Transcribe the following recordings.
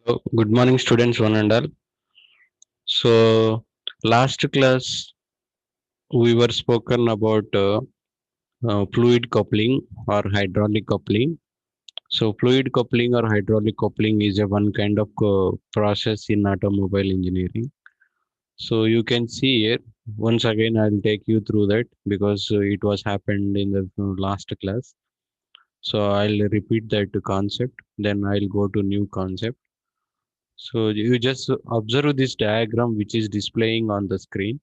Good morning, students, one and all. So, last class we were spoken about fluid coupling or hydraulic coupling. So, fluid coupling or hydraulic coupling is a one kind of process in automobile engineering. So, you can see here once again. I'll take you through that because it was happened in the last class. So, I'll repeat that concept. Then I'll go to new concept. So you just observe this diagram which is displaying on the screen.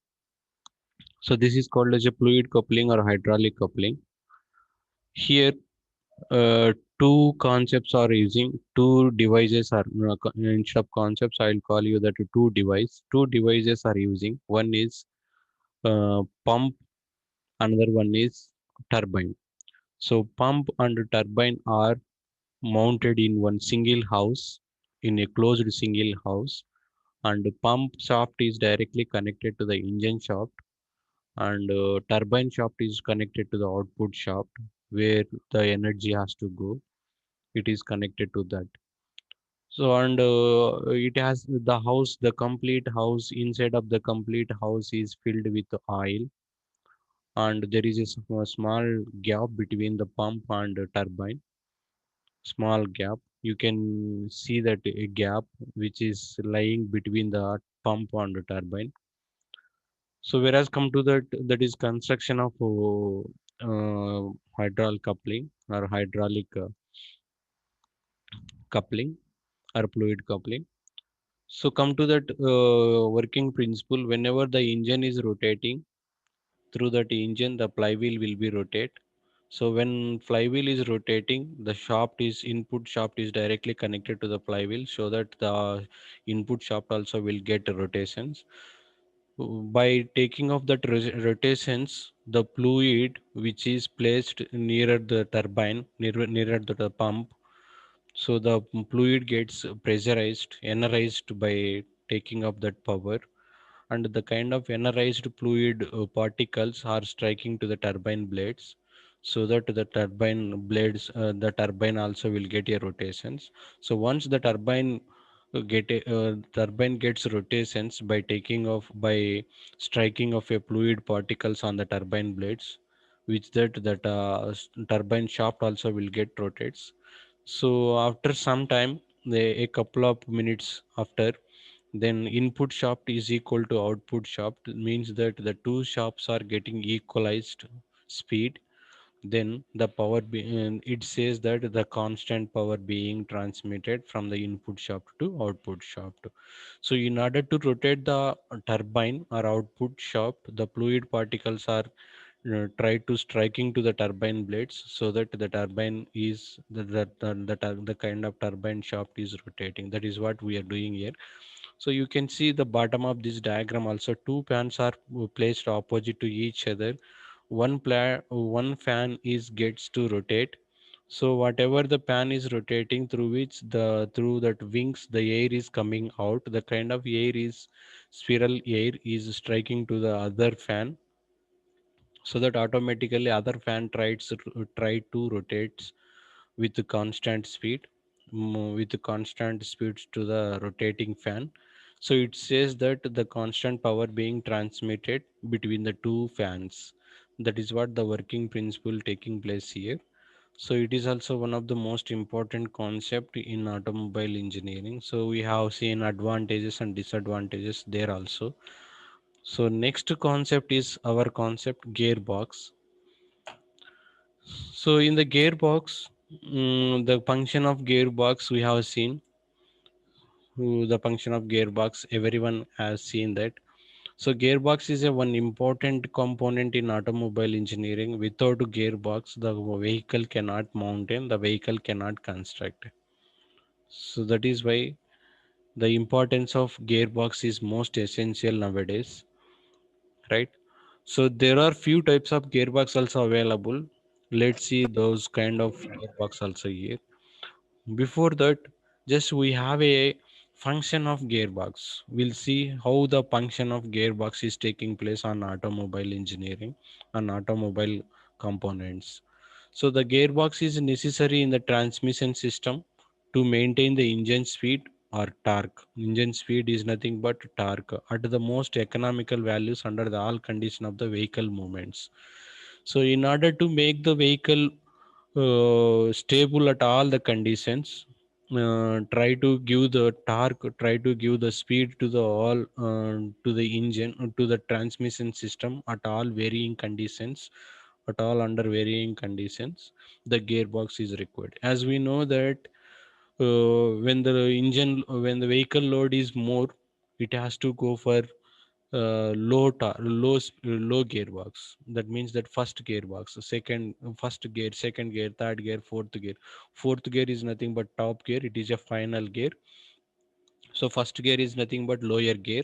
So this is called as a fluid coupling or hydraulic coupling. Here, uh, two concepts are using two devices are instead of concepts. I'll call you that two device. Two devices are using. One is pump. Another one is turbine. So pump and turbine are mounted in one single house in a closed single house, and the pump shaft is directly connected to the engine shaft, and turbine shaft is connected to the output shaft where the energy has to go. It is connected to that. So and it has the house, the complete house, inside of the complete house is filled with oil, and there is a small gap between the pump and the turbine. Small gap, you can see that a gap which is lying between the pump and the turbine. So whereas come to that, that is construction of hydraulic coupling or hydraulic coupling or fluid coupling. So come to that working principle. Whenever the engine is rotating, through that engine the flywheel will be rotate. So when flywheel is rotating, the shaft is input shaft is directly connected to the flywheel, so that the input shaft also will get rotations. By taking off that rotations, the fluid which is placed nearer the turbine, nearer to the pump, so the fluid gets pressurized, energized by taking up that power, and the kind of energized fluid particles are striking to the turbine blades, so that the turbine blades, the turbine also will get a rotations. So once the turbine gets rotations by taking off, by striking of a fluid particles on the turbine blades, which that turbine shaft also will get rotates. So after some time, a couple of minutes after, then input shaft is equal to output shaft, means that the two shafts are getting equalized speed. Then the it says that the constant power being transmitted from the input shaft to output shaft. So in order to rotate the turbine or output shaft, the fluid particles are try to striking to the turbine blades, so that the turbine is the kind of turbine shaft is rotating. That is what we are doing here. So you can see the bottom of this diagram also, two fans are placed opposite to each other. One fan is gets to rotate. So whatever the fan is rotating, through which the through that wings the air is coming out, the kind of air is spiral air is striking to the other fan, so that automatically other fan try to rotates with the constant speed, with the constant speeds to the rotating fan. So it says that the constant power being transmitted between the two fans. That is what the working principle taking place here. So it is also one of the most important concept in automobile engineering. So we have seen advantages and disadvantages there also. So next concept is our concept gearbox. So in the gearbox, the function of gearbox we have seen. The function of gearbox, everyone has seen that. So gearbox is a one important component in automobile engineering. Without gearbox, the vehicle cannot maintain, the vehicle cannot construct. So that is why the importance of gearbox is most essential nowadays, right? So there are few types of gearbox also available. Let's see those kind of gearbox also here. Before that, just we have a function of gearbox. We'll see how the function of gearbox is taking place on automobile engineering and automobile components. So the gearbox is necessary in the transmission system to maintain the engine speed. or torque. Engine speed is nothing but torque at the most economical values under the all condition of the vehicle movements. So in order to make the vehicle stable at all the conditions, try to give the torque, try to give the speed to the all to the engine, to the transmission system at all varying conditions, at all under varying conditions, the gearbox is required. As we know that when the vehicle load is more, it has to go for low gearbox. That means that first gearbox, first gear, second gear, third gear, fourth gear. Fourth gear is nothing but top gear, it is a final gear. So first gear is nothing but lower gear,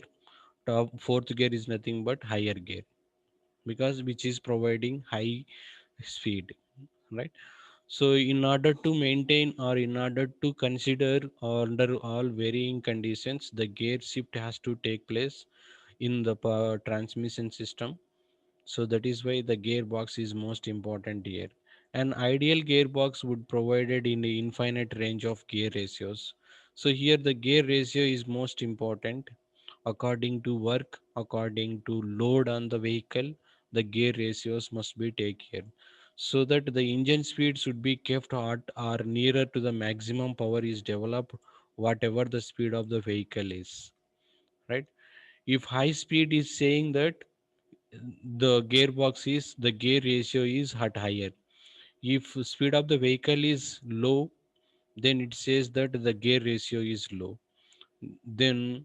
top fourth gear is nothing but higher gear, because which is providing high speed, right? So in order to maintain, or in order to consider under all varying conditions, the gear shift has to take place in the transmission system. So that is why the gearbox is most important here. An ideal gearbox would provided in the infinite range of gear ratios. So here the gear ratio is most important. According to work, according to load on the vehicle, the gear ratios must be taken, so that the engine speed should be kept at or nearer to the maximum power is developed, whatever the speed of the vehicle is, right? If high speed is saying that the gear ratio is at higher. If speed of the vehicle is low, then it says that the gear ratio is low. Then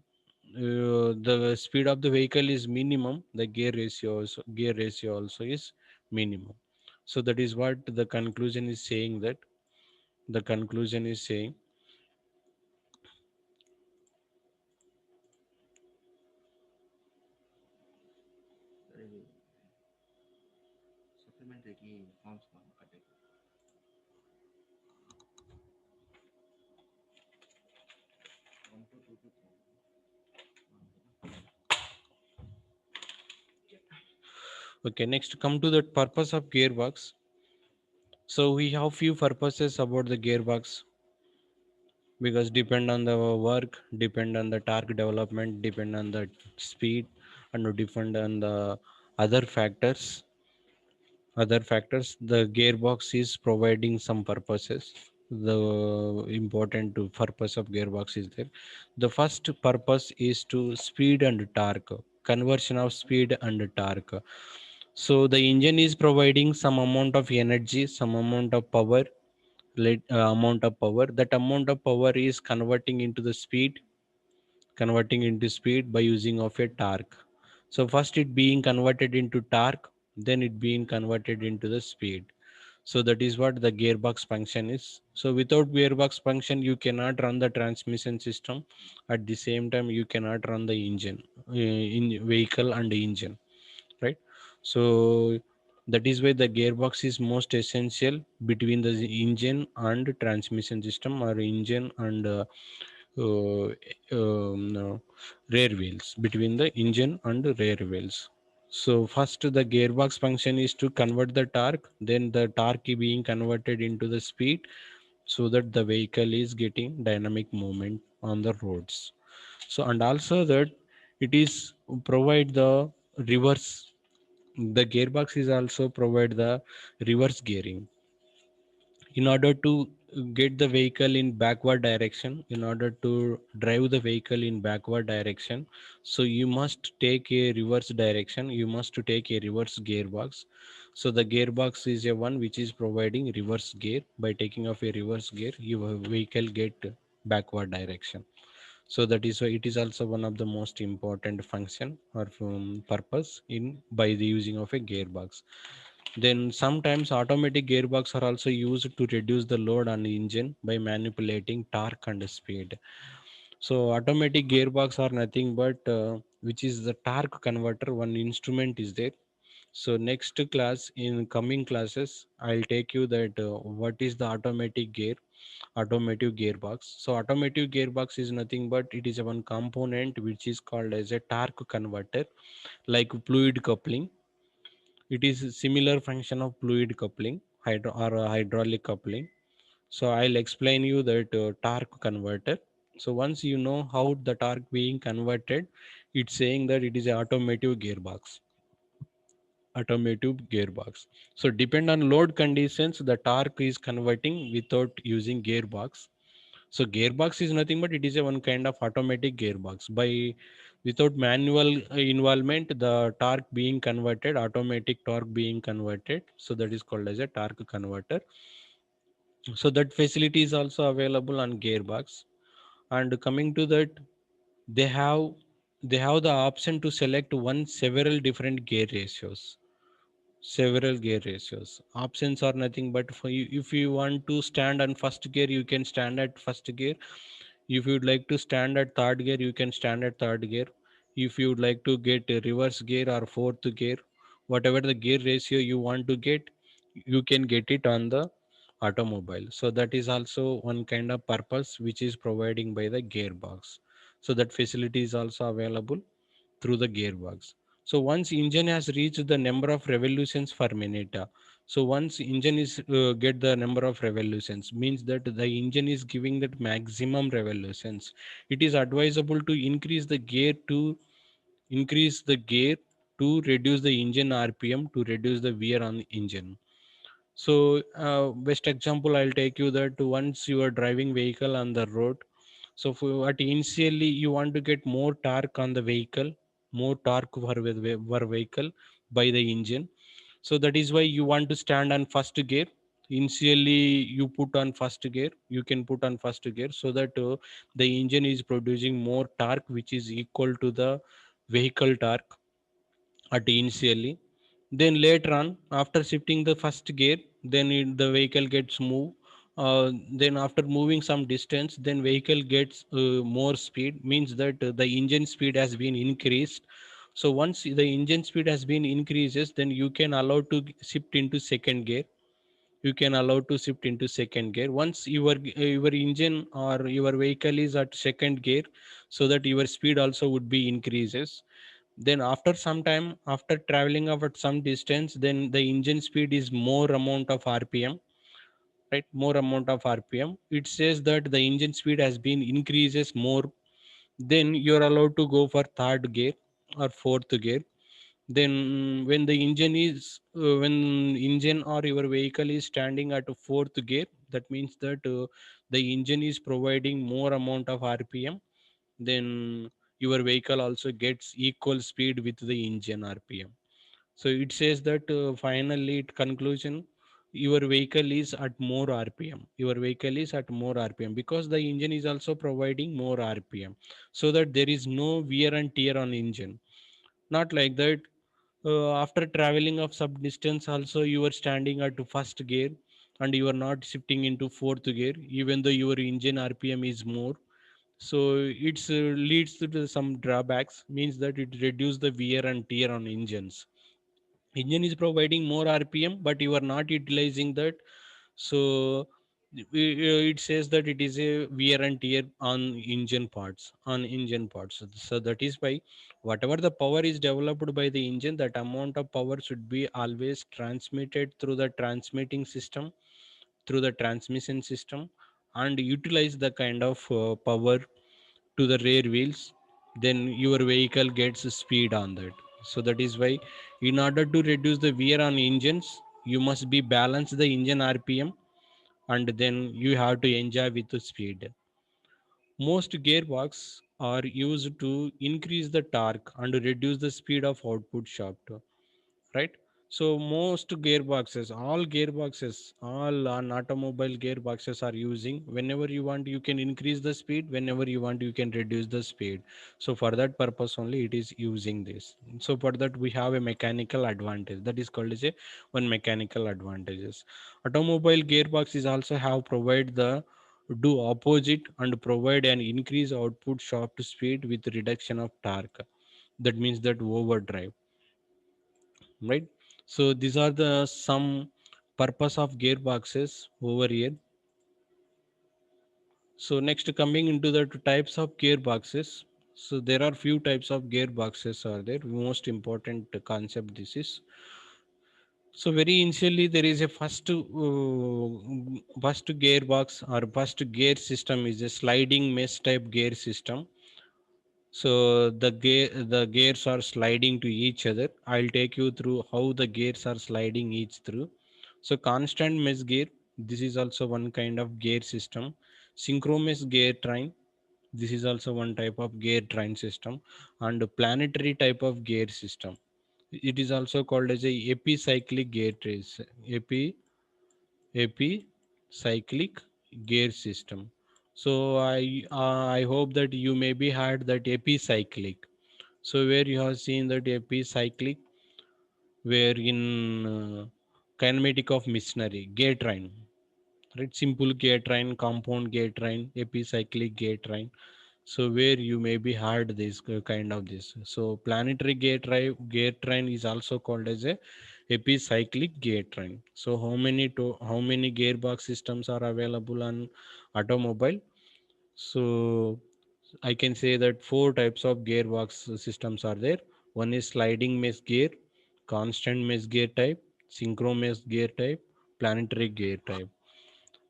the speed of the vehicle is minimum, the gear ratio also is minimum. So that is what the conclusion is saying, that the conclusion is saying. Okay, next come to the purpose of gearbox. So we have few purposes about the gearbox, because depend on the work, depend on the torque development, depend on the speed, and depend on the other factors. The gearbox is providing some purposes. The important purpose of gearbox is there. The first purpose is to speed and torque, conversion of speed and torque. So the engine is providing some amount of energy, some amount of power, that amount of power is converting into speed by using of a torque. So first it being converted into torque, then it being converted into the speed. So that is what the gearbox function is. So without gearbox function, you cannot run the transmission system. At the same time, you cannot run the engine, in vehicle and engine, right? So that is why the gearbox is most essential between the engine and transmission system, or engine and uh, no, rear wheels, between the engine and rear wheels. So first the gearbox function is to convert the torque, then the torque being converted into the speed, so that the vehicle is getting dynamic movement on the roads. So and also that it is provide the reverse. The gearbox is also provide the reverse gearing, in order to get the vehicle in backward direction, in order to drive the vehicle in backward direction. So you must take a reverse direction, you must take a reverse gearbox. So the gearbox is a one which is providing reverse gear. By taking off a reverse gear, your vehicle get backward direction. So that is why it is also one of the most important function or purpose in by the using of a gearbox. Then sometimes automatic gearbox are also used to reduce the load on the engine by manipulating torque and speed. So automatic gearbox are nothing but which is the torque converter. One instrument is there. So next class, in coming classes, I'll take you that what is the automotive gearbox. So automotive gearbox is nothing but it is a one component which is called as a torque converter, like fluid coupling. It is a similar function of fluid coupling, hydraulic coupling. So I'll explain you that torque converter. So once you know how the torque being converted, it's saying that it is an automotive gearbox. So depend on load conditions, the torque is converting without using gearbox. So gearbox is nothing but it is a one kind of automatic gearbox. By without manual involvement, the torque being converted, automatic torque being converted. So that is called as a torque converter. So that facility is also available on gearbox. And coming to that, they have they have the option to select one several different gear ratios. Several gear ratios. Options are nothing but for you. If you want to stand on first gear, you can stand at first gear. If you'd like to stand at third gear, you can stand at third gear. If you'd like to get a reverse gear or fourth gear, whatever the gear ratio you want to get, you can get it on the automobile. So that is also one kind of purpose which is providing by the gearbox. So that facility is also available through the gearbox. So once engine has reached the number of revolutions per minute, so once engine is get the number of revolutions, means that the engine is giving that maximum revolutions. It is advisable to increase the gear to reduce the engine RPM, to reduce the wear on the engine. So best example I'll take you that once you are driving vehicle on the road, so for at initially you want to get more torque on the vehicle, more torque per vehicle by the engine. So that is why you want to stand on first gear. Initially you put on first gear, you can put on first gear so that the engine is producing more torque which is equal to the vehicle torque at initially. Then later on, after shifting the first gear, then the vehicle gets moved. Then after moving some distance, then vehicle gets more speed, means that the engine speed has been increased. So once the engine speed has been increases, then you can allow to shift into second gear. You can allow to shift into second gear once your engine or your vehicle is at second gear, so that your speed also would be increases. Then after some time, after traveling of at some distance, then the engine speed is more amount of rpm, right? More amount of rpm, it says that the engine speed has been increases more. Then you're allowed to go for third gear or fourth gear. Then when the engine is when engine or your vehicle is standing at a fourth gear, that means that the engine is providing more amount of rpm. Then your vehicle also gets equal speed with the engine rpm. So it says that finally at conclusion, your vehicle is at more rpm, your vehicle is at more rpm because the engine is also providing more rpm, so that there is no wear and tear on engine. Not like that, after traveling of some distance also you are standing at first gear and you are not shifting into fourth gear even though your engine rpm is more. So it's leads to some drawbacks, means that it reduce the wear and tear on engines. Engine is providing more rpm but you are not utilizing that. So it says that it is a wear and tear on engine parts. So that is why whatever the power is developed by the engine, that amount of power should be always transmitted through the transmitting system, through the transmission system, and utilize the kind of power to the rear wheels. Then your vehicle gets speed on that. So that is why in order to reduce the wear on engines, you must be balance the engine rpm, and then you have to enjoy with the speed. Most gearbox are used to increase the torque and reduce the speed of output shaft, right? So most gearboxes, all on automobile gearboxes are using, whenever you want you can increase the speed, whenever you want you can reduce the speed. So for that purpose only it is using this. So for that we have a mechanical advantage, that is called as a one mechanical advantages. Automobile gearbox is also have provide the do opposite and provide an increase output shaft speed with reduction of torque. That means that overdrive, right? So these are the some purpose of gearboxes over here. So next, coming into the types of gearboxes. So there are few types of gearboxes are there. Most important concept this is. So very initially there is a first gearbox or first gear system is a sliding mesh type gear system. So the gears are sliding to each other. I'll take you through how the gears are sliding each through. So constant mesh gear, this is also one kind of gear system. Synchronous gear train, this is also one type of gear train system, and planetary type of gear system. It is also called as a epicyclic gear trace. Epicyclic gear system. So I hope that you maybe had that epicyclic. So where you have seen that epicyclic, where in kinematic of machinery, gear train, right? Simple gear train, compound gear train, epicyclic gear train. So where you maybe had this kind of this. So planetary gear train is also called as a epicyclic gear train. So how many gearbox systems are available on automobile? So I can say that four types of gearbox systems are there. One is sliding mesh gear, constant mesh gear type, synchro mesh gear type, planetary gear type.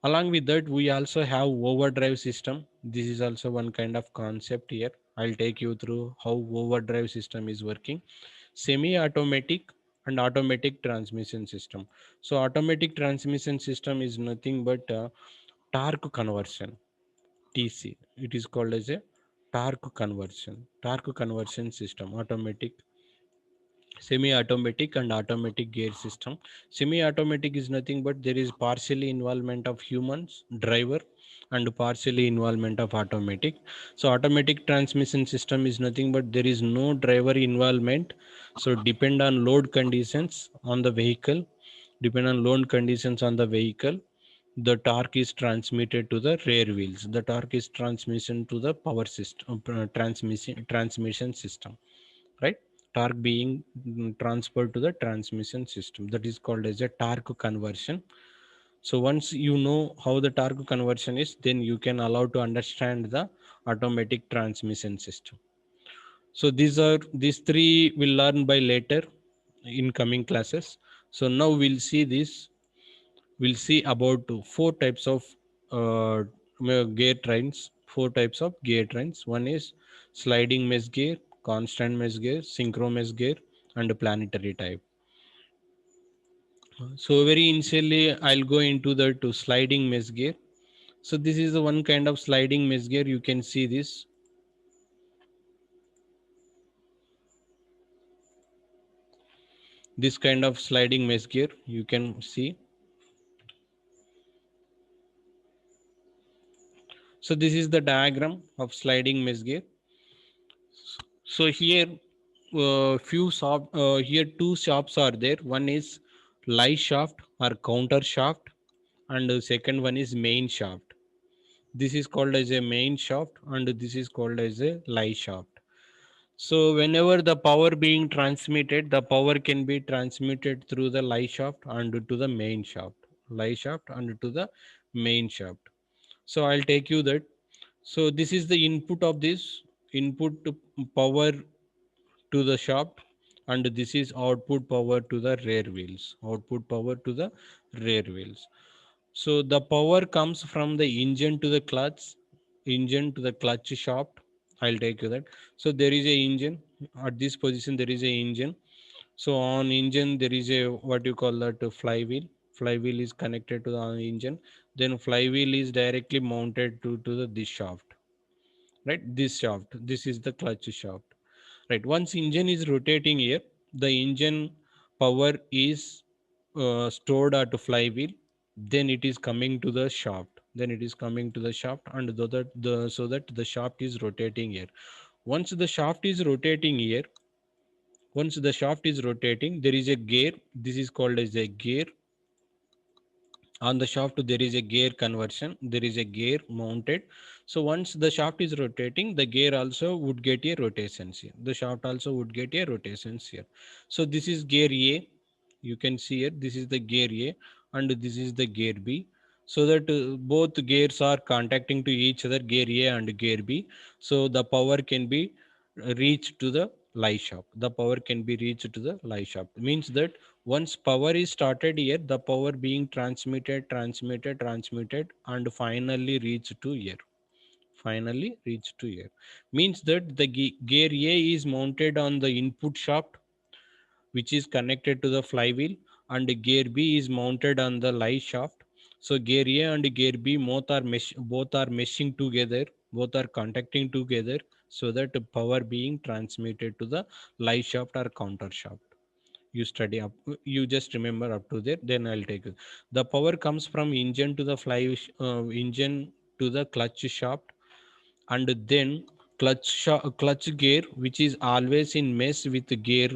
Along with that, we also have overdrive system. This is also one kind of concept here. I'll take you through how overdrive system is working. Semi-automatic and automatic transmission system. So automatic transmission system is nothing but torque conversion, TC. It is called as a torque conversion system, automatic, semi-automatic and automatic gear system. Semi-automatic is nothing but there is partially involvement of humans driver and partially involvement of automatic. So automatic transmission system is nothing but there is no driver involvement. So depend on load conditions on the vehicle, depend on load conditions on the vehicle, the torque is transmitted to the rear wheels, the torque is transmission to the power system, transmission system, right? Torque being transferred to the transmission system, that is called as a torque conversion. So once you know how the torque conversion is, then you can allow to understand the automatic transmission system. So these three will learn by later in coming classes. So now we'll see about four types of gear trains. Four types of gear trains. One is sliding mesh gear, constant mesh gear, synchro mesh gear, and planetary type. So very initially, I'll go into the to sliding mesh gear. So this is the one kind of sliding mesh gear. You can see this kind of sliding mesh gear. You can see. So this is the diagram of sliding mesh gear. So here, here two shafts are there. One is lie shaft or counter shaft, and the second one is main shaft. This is called as a main shaft, and this is called as a lie shaft. So whenever the power being transmitted, the power can be transmitted through the lie shaft and to the main shaft, lie shaft and to the main shaft. So I'll take you that. So this is the input of this input to power to the shaft, and this is output power to the rear wheels, output power to the rear wheels. So the power comes from the engine to the clutch, engine to the clutch shaft. I'll take you that. So there is a engine at this position, there is a engine. So on engine there is a what you call that flywheel. Flywheel is connected to the engine, then flywheel is directly mounted to the this shaft, right? This shaft, this is the clutch shaft, right? Once engine is rotating here, the engine power is stored at flywheel, then it is coming to the shaft, then it is coming to the shaft, and so that the shaft is rotating here. Once the shaft is rotating here, once the shaft is rotating, there is a gear, this is called as a gear. On the shaft there is a gear conversion, there is a gear mounted. So once the shaft is rotating, the gear also would get a rotations here, the shaft also would get a rotations here. So this is gear A, you can see here, this is the gear A and this is the gear B. So that both gears are contacting to each other, gear A and gear B. So the power can be reached to the lie shaft, the power can be reached to the lie shaft, means that Once power is started here, the power being transmitted and finally reach to here. Finally reach to here means that the gear A is mounted on the input shaft, which is connected to the flywheel, and gear B is mounted on the live shaft. So gear A and gear B both are meshing together, both are contacting together, so that the power being transmitted to the live shaft or counter shaft. You study up, you just remember up to there, then I'll take it. The power comes from engine to the engine to the clutch shaft, and then clutch gear, which is always in mesh with gear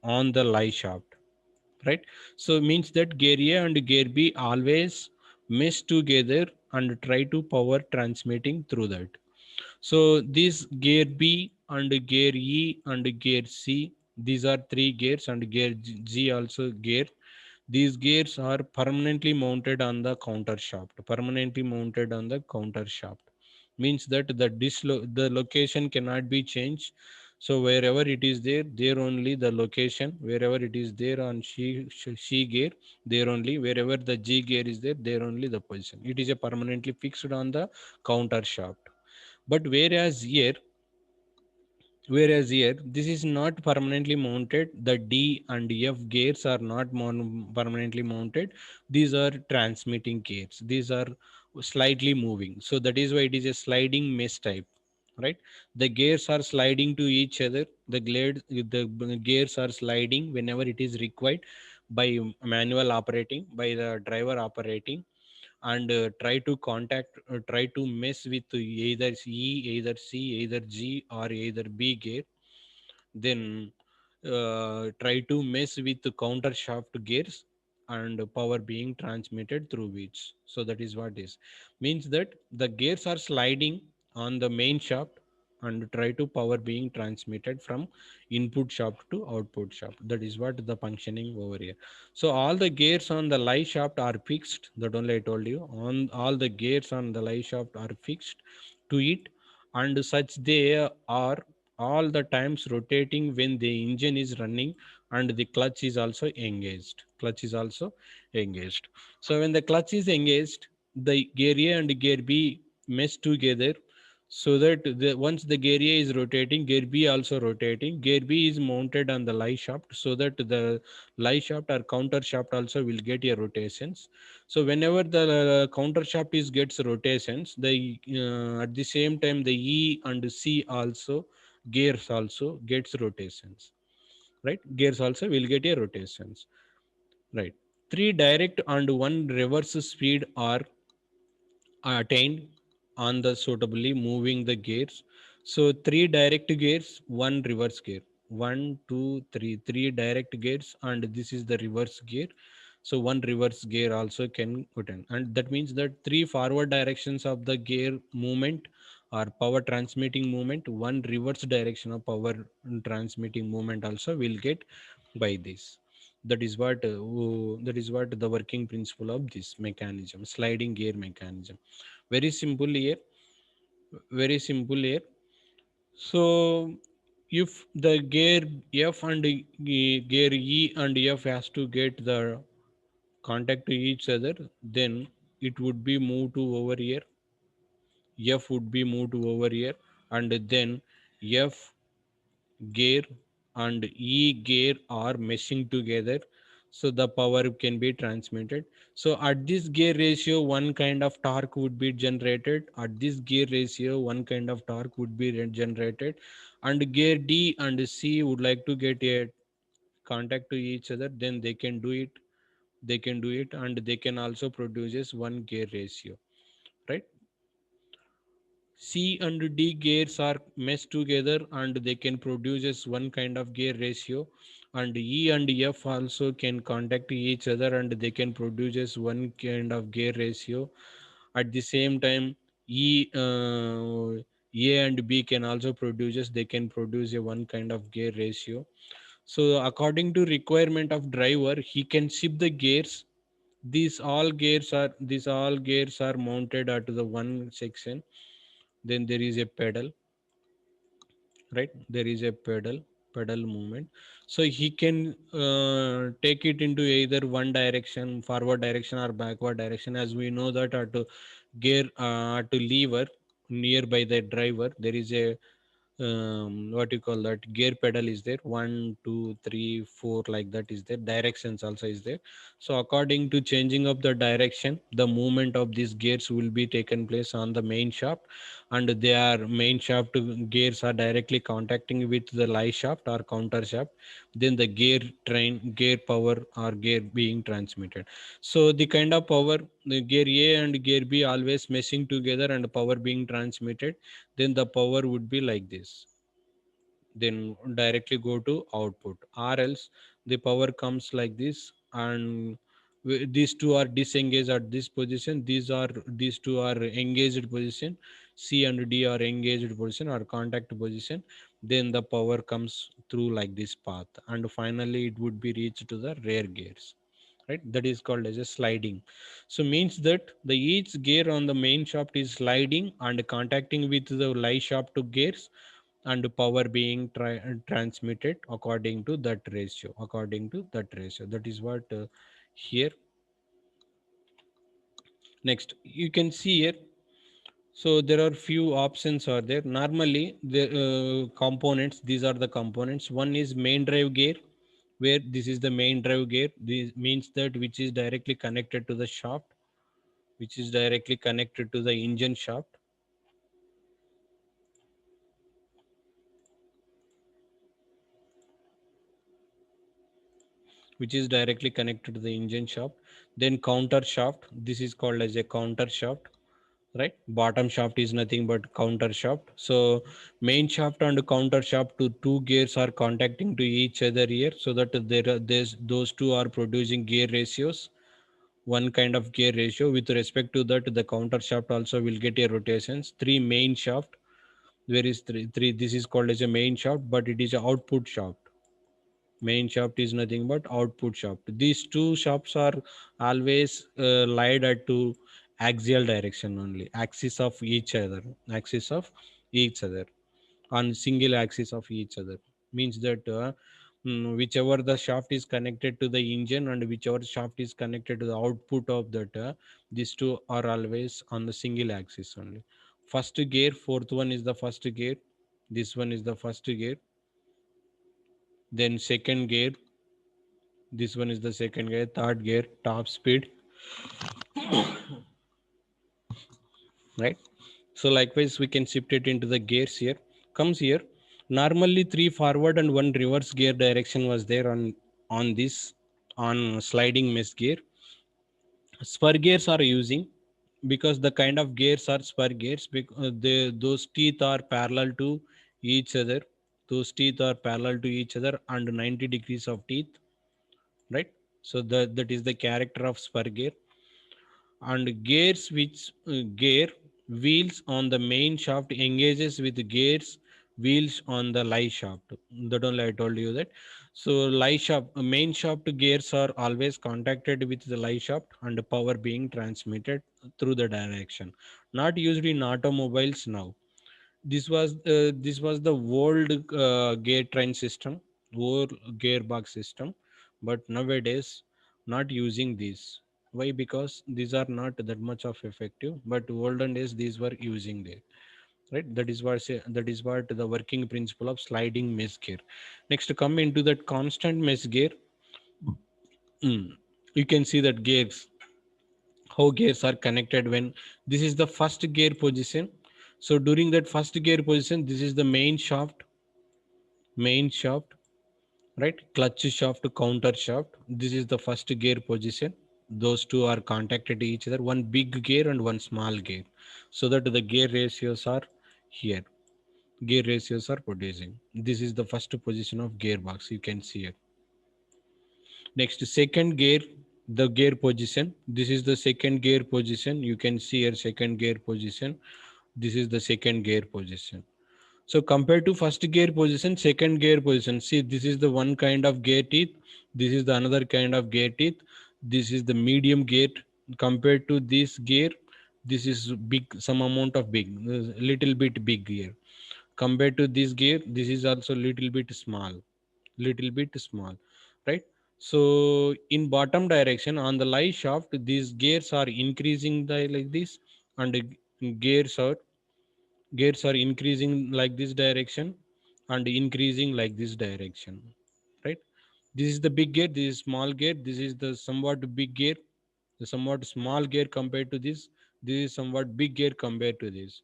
on the live shaft, right? So it means that gear A and gear B always mesh together and try to power transmitting through that. So this gear B and gear E and gear C, these are three gears, and gear G also gear. These gears are permanently mounted on the counter shaft. Permanently mounted on the counter shaft means that the location cannot be changed. So wherever it is there, there only the location. Wherever it is there on C gear, there only. Wherever the G gear is there, there only the position. It is a permanently fixed on the counter shaft. But whereas here this is not permanently mounted. The D and F gears are not permanently mounted. These are transmitting gears, these are slightly moving, so that is why it is a sliding mesh type, right? The gears are sliding to each other. The gears are sliding whenever it is required by manual operating, by the driver operating, and try to mess with either either C, either G, or either B gear. Then try to mess with the counter shaft gears and power being transmitted through which. So that is what is means that the gears are sliding on the main shaft and try to power being transmitted from input shaft to output shaft. That is what the functioning over here. So all the gears on the live shaft are fixed. That only I told you. On all the gears on the live shaft are fixed to it, and such they are all the times rotating when the engine is running, and the clutch is also engaged. Clutch is also engaged. So when the clutch is engaged, the gear A and gear B mesh together, so that once the gear A is rotating, gear B also rotating. Gear B is mounted on the live shaft, so that the live shaft or counter shaft also will get a rotations. So whenever the counter shaft is gets rotations, the at the same time the E and C also gears also gets rotations, right? Gears also will get a rotations, right? Three direct and one reverse speed are attained on the suitably moving the gears. So three direct gears, one reverse gear. One, two, three. Three direct gears, and this is the reverse gear. So one reverse gear also can put in, and that means that three forward directions of the gear movement or power transmitting movement, one reverse direction of power transmitting movement also will get by this. That is what the working principle of this mechanism, sliding gear mechanism. Very simple here. Very simple here. So if the gear F and gear E and F has to get the contact to each other, then it would be moved to over here. F would be moved to over here, and then F gear and E gear are meshing together, so the power can be transmitted. So at this gear ratio, one kind of torque would be generated. At this gear ratio, one kind of torque would be generated, and gear D and C would like to get a contact to each other, then they can do it. They can do it, and they can also produces one gear ratio, right? C and D gears are meshed together, and they can produce as one kind of gear ratio, and E and F also can contact each other, and they can produce as one kind of gear ratio. At the same time, A and B can also produce, they can produce a one kind of gear ratio. So according to requirement of driver, he can shift the gears. These all gears are mounted at the one section. Then there is a pedal, right? There is a pedal. pedal movement. So he can take it into either one direction, forward direction or backward direction. As we know that at gear at lever nearby the driver, there is a what you call that, gear pedal is there, 1 2 3 4 like that is there, directions also is there. So according to changing of the direction, the movement of these gears will be taken place on the main shaft, and their main shaft gears are directly contacting with the lie shaft or counter shaft. Then the gear power or gear being transmitted. So the kind of power, the gear A and gear B always meshing together and power being transmitted, then the power would be like this, then directly go to output, or else the power comes like this, and these two are disengaged at this position, these two are engaged position, C and D are engaged position or contact position, then the power comes through like this path, and finally it would be reached to the rear gears, right? That is called as a sliding. So means that the each gear on the main shaft is sliding and contacting with the lie shaft to gears, and power being transmitted according to that ratio, that is what here. Next you can see here, so there are few options are there. Normally the components, these are the components. One is main drive gear, where this is the main drive gear. This means that which is directly connected to the shaft, which is directly connected to the engine shaft, which is directly connected to the engine shaft. Then counter shaft, this is called as a counter shaft, right? Bottom shaft is nothing but counter shaft. So main shaft and counter shaft, two gears are contacting to each other here, so that those two are producing gear ratios, one kind of gear ratio. With respect to that, the counter shaft also will get a rotations. Three main shaft, where is three, this is called as a main shaft, but it is a output shaft. Main shaft is nothing but output shaft. These two shafts are always lied at to axial direction only, axis of each other, on single axis of each other. Means that whichever the shaft is connected to the engine and whichever shaft is connected to the output of that, these two are always on the single axis only. First gear, fourth one is the first gear, this one is the first gear, then second gear, this one is the second gear, third gear, top speed, right? So likewise, we can shift it into the gears here. Comes here. Normally, three forward and one reverse gear direction was there on this, on sliding mesh gear. Spur gears are using, because the kind of gears are spur gears, because those teeth are parallel to each other. Those teeth are parallel to each other and 90 degrees of teeth, right? So that is the character of spur gear. And gears which gear wheels on the main shaft engages with gears wheels on the lie shaft. That only I told you that. So lie shaft, main shaft gears are always contacted with the lie shaft, and power being transmitted through the direction. Not used in automobiles now. This was the old gear train system, old gearbox system, but nowadays not using these. Why? Because these are not that much of effective. But olden days these were using there, right? That is what the working principle of sliding mesh gear. Next, to come into that constant mesh gear, you can see that gears, how gears are connected when this is the first gear position. So during that first gear position, this is the main shaft, right? Clutch shaft, counter shaft, this is the first gear position. Those two are contacted to each other, one big gear and one small gear, so that the gear ratios are here, gear ratios are producing. This is the first position of gearbox, you can see it. Next, second gear, the gear position, this is the second gear position, you can see here second gear position, this is the second gear position. So compared to first gear position, second gear position, see this is the one kind of gear teeth, this is the another kind of gear teeth, this is the medium gear. Compared to this gear, this is big, some amount of big, little bit big gear. compared to this gear, this is also little bit small, right? So in bottom direction on the lie shaft, these gears are increasing like this, and gears are gears are increasing like this direction and increasing like this direction, right? This is the big gear, this is small gear, this is the somewhat big gear, the somewhat small gear compared to this is somewhat big gear compared to this,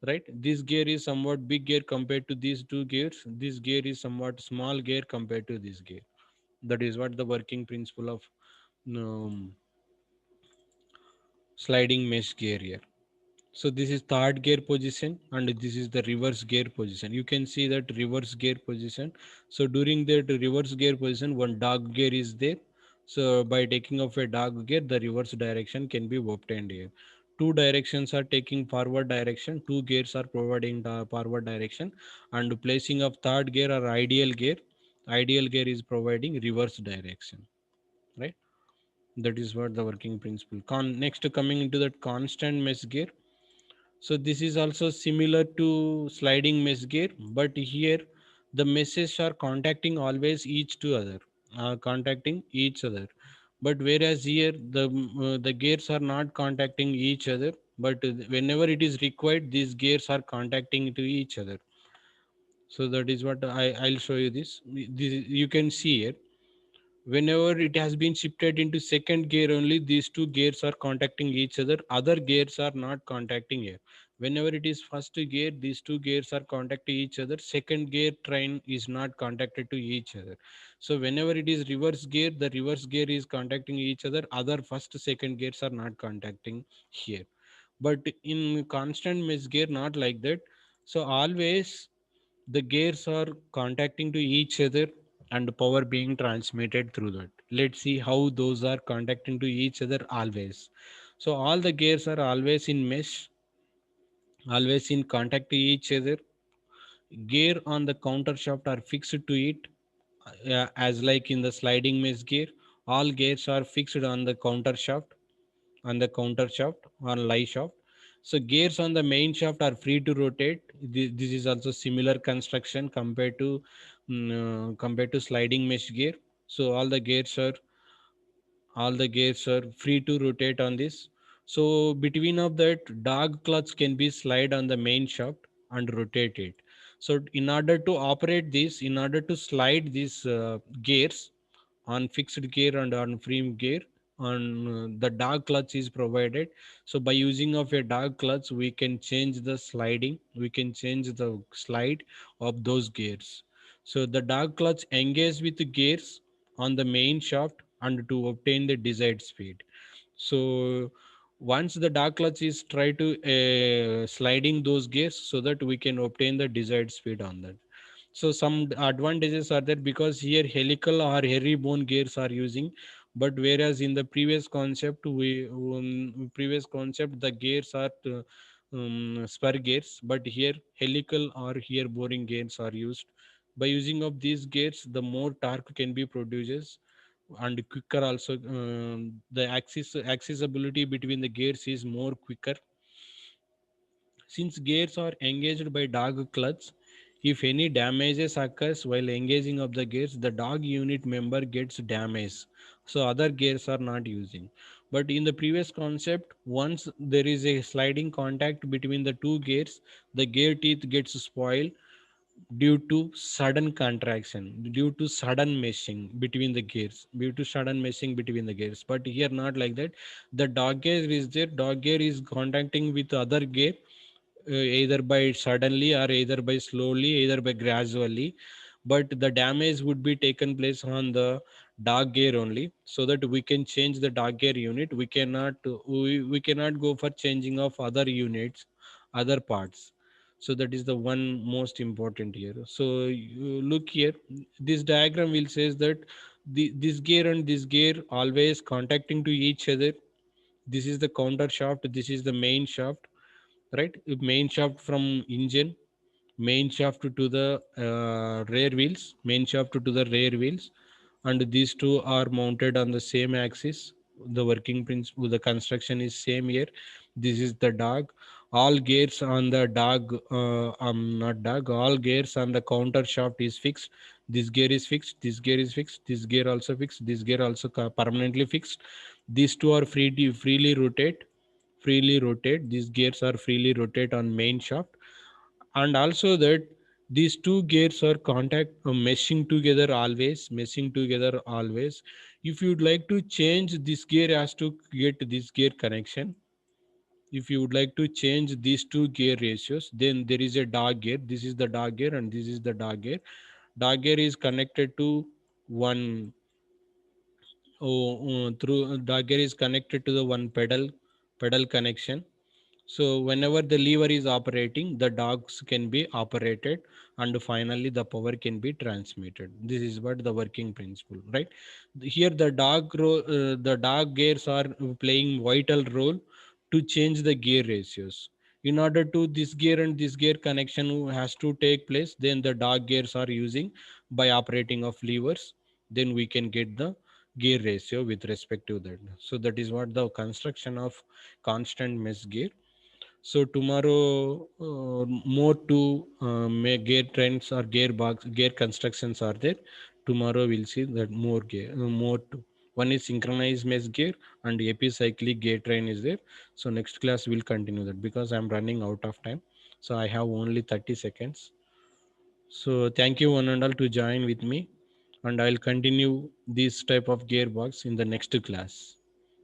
right? This gear is somewhat big gear compared to these two gears, this gear is somewhat small gear compared to this gear. That is what the working principle of um, sliding mesh gear here. So this is third gear position and this is the reverse gear position. You can see that reverse gear position. So during that reverse gear position, one dog gear is there. So by taking off a dog gear, the reverse direction can be obtained here. Two directions are taking forward direction, two gears are providing the forward direction, and placing of third gear or ideal gear. Ideal gear is providing reverse direction, right? That is what the working principle. Next coming into that constant mesh gear. So this is also similar to sliding mesh gear, but here the meshes are contacting always contacting each other. But whereas here the gears are not contacting each other, but whenever it is required, these gears are contacting to each other. So that is what I'll show you this. You can see here, whenever it has been shifted into second gear only, these two gears are contacting each other gears are not contacting here. Whenever it is first gear, these two gears are contacting each other, second gear train is not contacted to each other. So whenever it is reverse gear, the reverse gear is contacting each other first second gears are not contacting here. But in constant mesh gear, not like that. So always the gears are contacting to each other and power being transmitted through that. Let's see how those are contacting to each other always. So all the gears are always in mesh, always in contact to each other. Gear on the counter shaft are fixed to it, as like in the sliding mesh gear. All gears are fixed on the counter shaft or lie shaft. So gears on the main shaft are free to rotate. This is also similar construction compared to sliding mesh gear. So all the gears are free to rotate on this. So between of that, dog clutch can be slide on the main shaft and rotate it. So in order to operate this, in order to slide these gears on fixed gear and on free gear, on the dog clutch is provided. So by using of a dog clutch, we can change the sliding, we can change the slide of those gears. So the dog clutch engages with the gears on the main shaft and to obtain the desired speed. So once the dog clutch is try to sliding those gears so that we can obtain the desired speed on that. So some advantages are there because here helical or herringbone gears are using, but whereas in the previous concept the gears are spur gears, but here helical or here boring gears are used. By using of these gears, the more torque can be produced and quicker also. The accessibility between the gears is more quicker. Since gears are engaged by dog clutch, if any damages occurs while engaging of the gears, the dog unit member gets damaged. So other gears are not using. But in the previous concept, once there is a sliding contact between the two gears, the gear teeth gets spoiled due to sudden contraction, due to sudden meshing between the gears, due to sudden meshing between the gears. But here not like that. The dog gear is there, dog gear is contacting with other gear, either by suddenly or either by slowly, either by gradually, but the damage would be taken place on the dog gear only, so that we can change the dog gear unit. We cannot go for changing of other units, other parts. So that is the one most important here. So you look here, this diagram will says that this gear and this gear always contacting to each other. This is the counter shaft, this is the main shaft, right? Main shaft from engine, main shaft to the rear wheels, main shaft to the rear wheels, and these two are mounted on the same axis. The working principle, the construction is same here. This is the dog. All gears on the dog, not dog, all gears on the counter shaft is fixed. This gear is fixed, this gear is fixed, this gear also fixed, this gear also permanently fixed. These two are freely rotate. These gears are freely rotate on main shaft. And also that these two gears are meshing together always. If you'd like to change this gear, has to get this gear connection. If you would like to change these two gear ratios, then there is a dog gear. This is the dog gear and this is the dog gear. Dog gear is connected to one, through dog gear is connected to the one pedal connection. So whenever the lever is operating, the dogs can be operated, and finally the power can be transmitted. This is what the working principle, right? Here the dog gears are playing vital role to change the gear ratios. In order to this gear and this gear connection has to take place, then the dog gears are using by operating of levers. Then we can get the gear ratio with respect to that. So that is what the construction of constant mesh gear. So tomorrow, more two gear trends or gear constructions are there. Tomorrow we'll see that more two. One is synchronized mesh gear and epicyclic gear train is there. So next class we'll continue that because I'm running out of time. So I have only 30 seconds. So thank you one and all to join with me, and I'll continue this type of gearbox in the next class.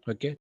Okay.